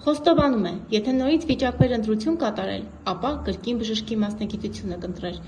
Խոստովանում է, եթե նորից վիճակվեր ընտրություն կատարել, ապա կրկին բժշկի մասնագիտությունը կընտրեր։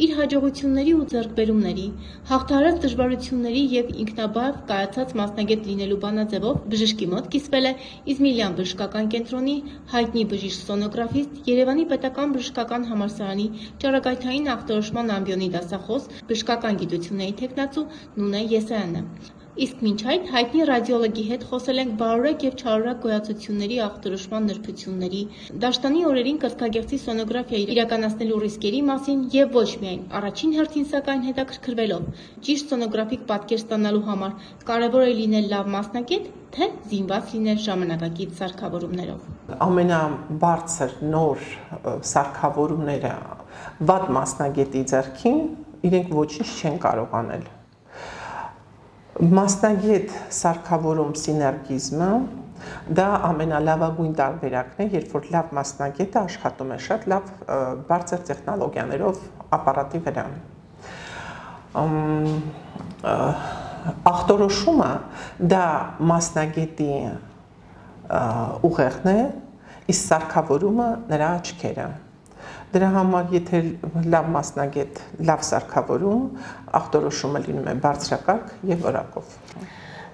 Իր հաջողությունների ու ձեռքբերումների, հաղթահարած դժվարությունների և ինքնաբավ կայացած մասնագետ լինելու բանաձևով բժշկի մոտ կիսվել է Իզմիլյան բժշկական կենտրոնի հայտնի բժիշկ-սոնոգրաֆիստ, Երևանի պետական բժշկական համալսարանի ճառագայթային ախտորոշման ամբիոնի դասախոս, բժշկական գիտությունների թեկնածու Նունե Եսայանը։ Իսկ մինչ այդ հայտնի ռադիոլոգի հետ խոսել ենք բարորակ և չարորակ գոյացությունների ախտորոշման նրբությունների, դաշտանի օրերին կրծքագեղձի սոնոգրաֆիա իրականացնելու ռիսկերի մասին և ոչ միայն, առաջին հերթին սակայն հետաքրքրվելով ճիշտ սոնոգրաֆիկ պատկեր ստանալու համար կարևոր է լինել լավ մասնագետ, թե զինված լինել ժամանակակից սարքավորումներով։ Ամենաբարձր նոր սարքավորումները վատ մասնագետի ձեռքին իրենք ոչինչ չեն կարող անել։ Մասնագետ սարքավորում սիներգիզմը դա ամենալավագույն տարբերակն է, երբ որ լավ մասնագետը աշխատում է շատ լավ բարձր տեխնոլոգիաներով ապարատի վրա։ Ախտորոշումը դա մասնագետի ուղեղն է, իսկ սարքավորումը նրա աչքերը։ Դրա համար, եթե լավ մասնագետ, լավ սարքավորում, ախտորոշումը լինում է բարձրակարգ և որակով։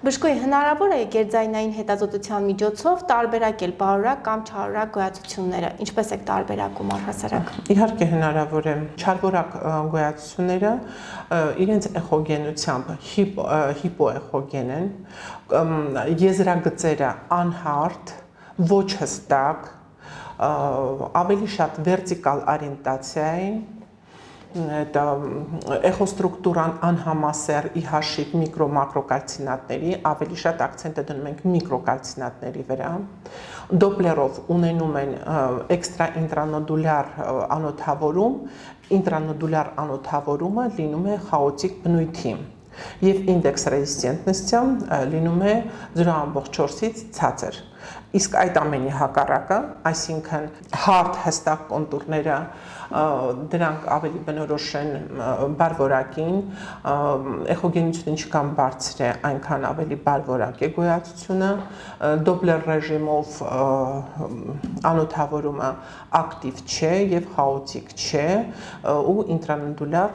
Բժշկուհի, հնարավոր է գերձայնային հետազոտության միջոցով տարբերակել բարորակ կամ չարորակ գոյացությունները, ինչպես եք տարբերակում առհասարակ։ Իհարկե հնարավոր է։ Չարորակ գոյացությունները իրենց էխոգենությամբ հիպոէխոգեն են, եզրագծերը անհարթ, ոչ հստակ, ավելի շատ վերտիկալ օրիենտացիա են, էխոստրուկտուրան անհամասեռ ի հաշիվ միկրո-մակրոկալցինատների, ավելի շատ ակցենտը դնում ենք միկրոկալցինատների վրա, դոպլերով ունենում են էքստրաինտրանոդուլյար անոթավորում, ինտրանոդուլյար անոթավորումը լինում է խաոտիկ բնույթի և ինդեքս ռեզիստենտնեսը լինում է 0.4-ից ցածր։ Իսկ այդ ամենի հակառակը, այսինքն հարթ հստակ կոնտուրները, դրանք ավելի բնորոշ են բարվորակին, էխոգենությունը ինչքան բարձր է, այնքան ավելի բարվորակ է գոյացությունը, դոպլեր ռեժիմով անոթավորումը ակտիվ չէ և խաոտիկ չէ, ու ինտրանոդուլյար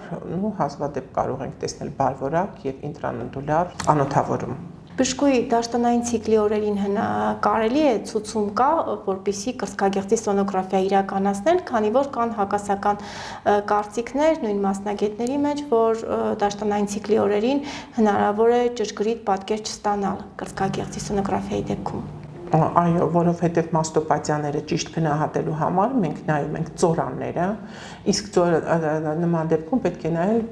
հազվադեպ կարող ենք տեսնել բարվորակ և ինտրանոդուլյար անոթավորում։ Բժշկուհի, դաշտանային ցիկլի օրերին կարելի է ցուցում կա, որպեսզի կրծքագեղձի սոնոգրաֆիա իրականացնել, քանի որ կան հակասական կարծիքներ նույն մասնագետների մեջ, որ դաշտանային ցիկլի օրերին հնարավոր է ճշգրիտ պատկեր չստանալ կրծքագեղձի սոնոգրաֆիայի դեպքում։ Այո, որովհետև մաստոպաթիաները ճիշտ գնահատելու համար մենք նայում ենք ծորանները, իսկ նման դեպքում պետք է նայել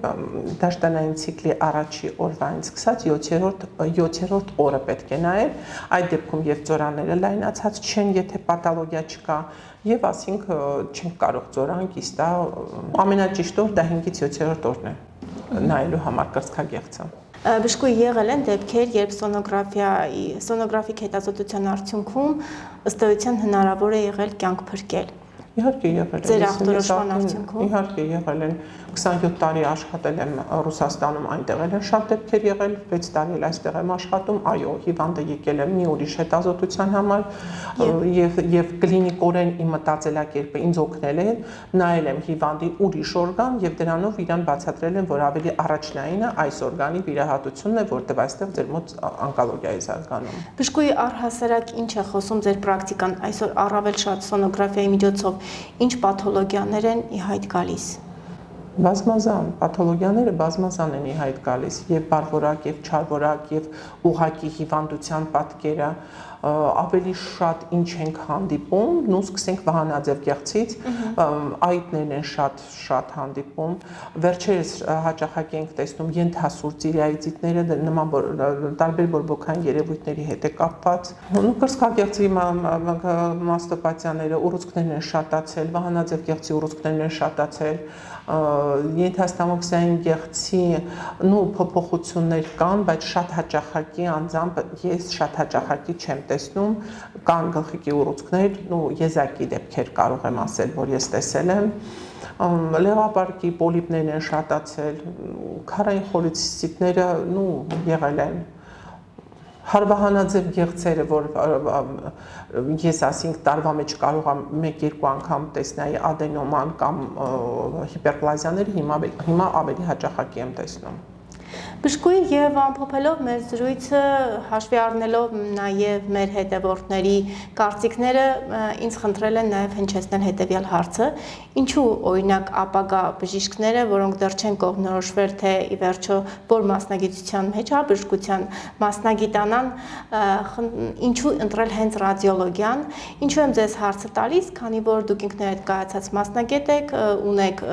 դաշտանային ցիկլի առաջի օրվանից սկսած 7-րդ օրը պետք է նայել, այդ դեպքում եւ ծորանները լայնացած չեն, եթե պաթոլոգիա չկա, եւ ասենք չենք կարող ծորան կիստա, ամենաճիշտ օր դա 5-ից 7-րդ օրն է նայելու համար կրծքագեղձը։ Բժշկուհի, եղել են դեպքեր, երբ սոնոգրաֆիկ հետազոտության արդյունքում ըստ էության հնարավոր է եղել կյանք փրկել։ Իհարկե եղել են։ Ձեր ախտորոշման արդյունքում։ Իհարկե եղել են, 27 տարի աշխատել եմ Ռուսաստանում, այնտեղ են շատ դեպքեր եղել, 6 տարի էլ այստեղ եմ աշխատում, այո, հիվանդը եկել է մի ուրիշ հետազոտության համար եւ կլինիկորեն իմ մտածելակերպը ինձ օգնել է, նայել եմ հիվանդի ուրիշ օրգան եւ դրանով իրան բացատրել եմ, որ ավելի առաջնայինը այս օրգանի վիրահատությունն է, որտեղ այստեղ ձեր մոտ օնկոլոգիա է զարգանում։ Բժշկուհի, առհասարակ ինչ է խոսում ձեր պրակտիկան այսօր առավել շատ սոնոգրաֆիայի միջոցով, ինչ պաթոլոգիաներ են ի հայտ գալիս։ Բազմազան, պաթոլոգիաները բազմազան են ի հայտ գալիս, եւ բարվորակ, եւ չարվորակ, եւ ուղղակի հիվանդության պատկերը, ավելի շատ ինչ ենք հանդիպում, նույն սկսենք վահանաձև գեղձից, այտներն են շատ հանդիպում, վերջերս հաճախակի ենք տեսնում ենթասուր ծիրիայիդիտները, նման տարբեր բորբոքային երևույթների հետ է կապված, կրծքագեղձի մաստոպաթիաները, ուռուցքներն են շատացել, վահանաձև գեղձի ուռուցքներն են շատացել, ենթաստամոքսային գեղձի փոփոխություններ կան, բայց շատ հաճախակի անձամբ ես շատ հաճախակի չեմ տեսնում, կան գլխիկի ուռուցքներ, եզակի դեպքեր կարող եմ ասել, որ ես տեսել եմ, լեղապարկի պոլիպներն են շատացել, քարային խոլիցիստիտները եղել են, Հարվահանաձև գեղձերը, որ ես ասենք տարվա մեջ կարող եմ 1-2 անգամ տեսնել ադենոման կամ հիպերպլազիաները, հիմա ավելի հաճախակի եմ տեսնում։ Բժշկուհի եւ ամփոփելով մեր զրույցը, հաշվի առնելով նաեւ մեր հետևորդների կարծիքները, ինձ խնդրել են նաեւ հնչեցնել հետեւյալ հարցը. ինչու օրինակ ապագա բժիշկները, որոնք դեռ չեն կողմնորոշվել, թե ի վերջո որ մասնագիտության մեջ բժշկության մասնագիտանան, ինչու ընտրել հենց ռադիոլոգիան, ինչու եմ ձեզ հարցը տալիս, քանի որ դուք ինքներդ կայացած մասնագետ եք, ունեք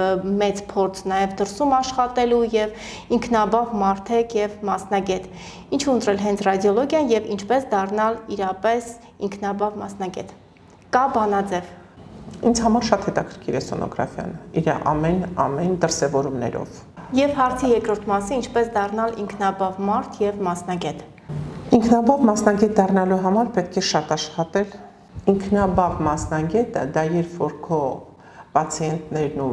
մեծ փորձ նաեւ դրսում աշխատելու եւ ինքնաբավ մարդեք եւ մասնագետ։ Ինչու ընտրել հենց ռադիոլոգիան եւ ինչպես դառնալ իրապես ինքնաբավ մասնագետ։ Կա բանաձև։ Ինձ համար շատ հետաքրքիր է սոնոգրաֆիան, իր ամեն դրսևորումներով։ Եվ հարցի երկրորդ մասը ինչպես դառնալ ինքնաբավ մարդ եւ մասնագետ։ Ինքնաբավ մասնագետ դառնալու համար պետք է շատ աշխատել։ Ինքնաբավ մասնագետը դա երբ որ քո պացիենտներն ու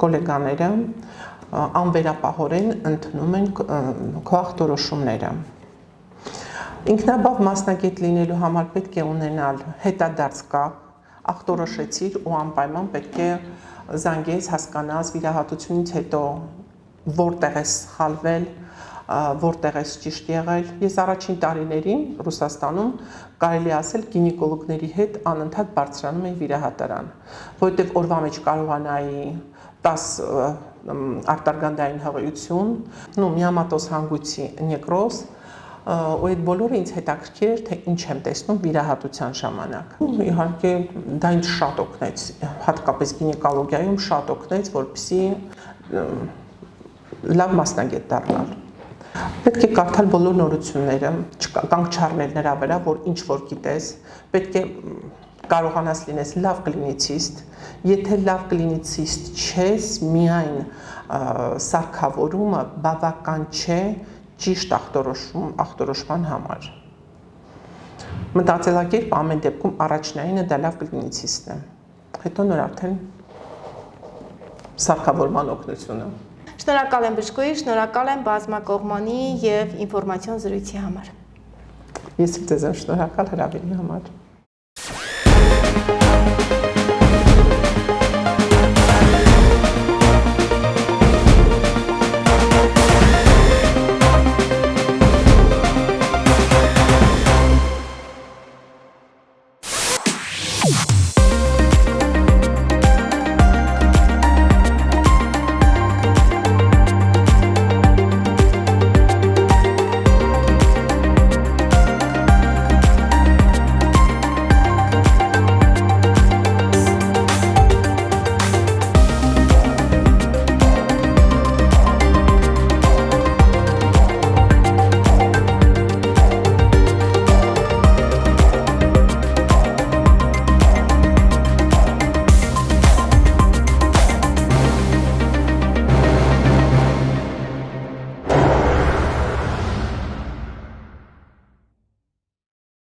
գոլեգաները անվերապահորեն ընդունում են քո ախտորոշումները։ Ինքնաբավ մասնագետ լինելու համար պետք է ունենալ հետադարձ կապ, ախտորոշեցիր ու անպայման պետք է զանգես, հասկանաս վիրահատությունից հետո որտեղ ես սխալվել, որտեղ ես ճիշտ եղել։ Ես առաջին տարիներին Ռուսաստանում կարելի ասել գինեկոլոգների հետ անընդհատ բարձրանում էի վիրահատարան, որովհետև օրվա մեջ կարողանայի 10 արտարգանդային հղիություն, միամատոզ հանգույցի նեկրոզ, ու այդ բոլորը ինձ հետաքրքիր էր, թե ինչ եմ տեսնում վիրահատության ժամանակ։ Իհարկե դա ինձ շատ օգնեց, հատկապես գինեկոլոգիայում շատ օգնեց, որպեսզի լավ մասնագետ դառնալ։ Պետք է կարդալ բոլոր նորությունները, կանգ չառնել նրա վրա, որ ինչ որ գիտես, պետք է կարողանաս լինես լավ կլինիցիստ, եթե լավ կլինիցիստ չես, միայն սարքավորումը բավական չէ ճիշտ ախտորոշման համար։ Մտածելակերպ ամեն դեպքում առաջնայինը դա լավ կլինիցիստն է, հետո նոր արդեն սարքավորման օգնությունը։ Շնորհակալ եմ բժշկուհի, շնորհակալ եմ բազմակողմանի եւ ինֆորմացիոն զրույցի համար։ Ես ձեզ եմ շնորհակալ հրավերի համար։